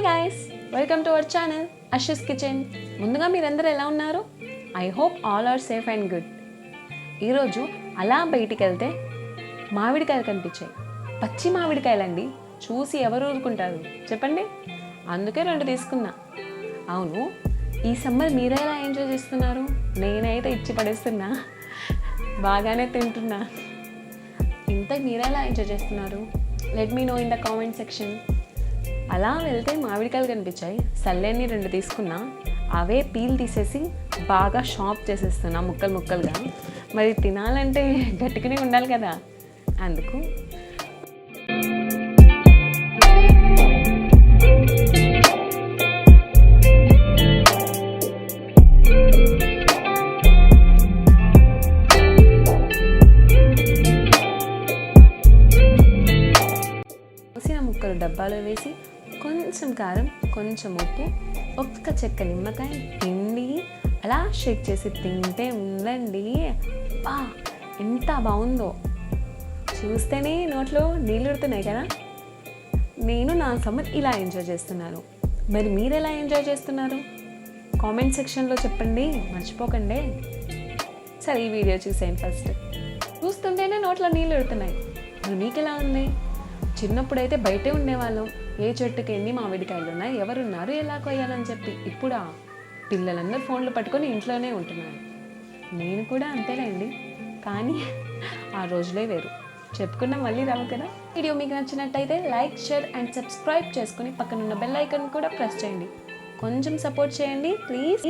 guys, welcome to our channel Ash's Kitchen. ముందుగా మీరందరూ ఎలా ఉన్నారు? I hope all are safe and good. ఈరోజు అలా బయటికి వెళ్తే మామిడికాయలు కనిపించాయి. పచ్చి మామిడికాయలండి. చూసి ఎవరు ఊరుకుంటారు చెప్పండి? అందుకే 2 తీసుకున్నా. అవును, ఈ సమ్మర్ మీరు ఎలా ఎంజాయ్ చేస్తున్నారు? నేనైతే ఇచ్చి పడేస్తున్నా, బాగానే తింటున్నా. ఇంత మీరు ఎలా ఎంజాయ్ చేస్తున్నారు? Let me know in the comment section. అలా వెళ్తే మామిడికాయలు కనిపించాయి, సల్లేని 2 తీసుకున్నా. అవే పీల్ తీసేసి బాగా షాప్ చేసేస్తున్నా ముక్కలు ముక్కలుగా. మరి తినాలంటే గట్టిగానే ఉండాలి కదా, అందుకు. కోసిన ముక్కలు డబ్బాలో వేసి కొంచెం కారం, కొంచెం ఉప్పు, ఒక్క చెక్క నిమ్మకాయ పిండి అలా షేక్ చేసి తింటే ఉందండి, బా ఎంత బాగుందో. చూస్తేనే నోట్లో నీళ్ళు ఉడుతున్నాయి కదా. నేను నా సమ్మర్ ఇలా ఎంజాయ్ చేస్తున్నాను. మరి మీరు ఎలా ఎంజాయ్ చేస్తున్నారు? కామెంట్ సెక్షన్లో చెప్పండి, మర్చిపోకండి. సరే, ఈ వీడియో చూసేయండి. ఫస్ట్ చూస్తుంటేనే నోట్లో నీళ్ళు ఉడుతున్నాయి. మరి మీకు ఎలా ఉంది? చిన్నప్పుడైతే బయటే ఉండేవాళ్ళం. ఏ చెట్టుకి ఎన్ని మామిడికాయలు ఉన్నాయి, ఎవరున్నారు, ఎలా కొయ్యాలని చెప్పి. ఇప్పుడు పిల్లలందరూ ఫోన్లు పట్టుకొని ఇంట్లోనే ఉంటున్నారు. నేను కూడా అంతేలేండి, కానీ ఆ రోజులే వేరు. చెప్పుకున్నా మళ్ళీ రావు కదా. వీడియో మీకు నచ్చినట్టయితే లైక్, షేర్ అండ్ సబ్స్క్రైబ్ చేసుకుని పక్కనున్న బెల్ ఐకాన్ కూడా ప్రెస్ చేయండి. కొంచెం సపోర్ట్ చేయండి ప్లీజ్.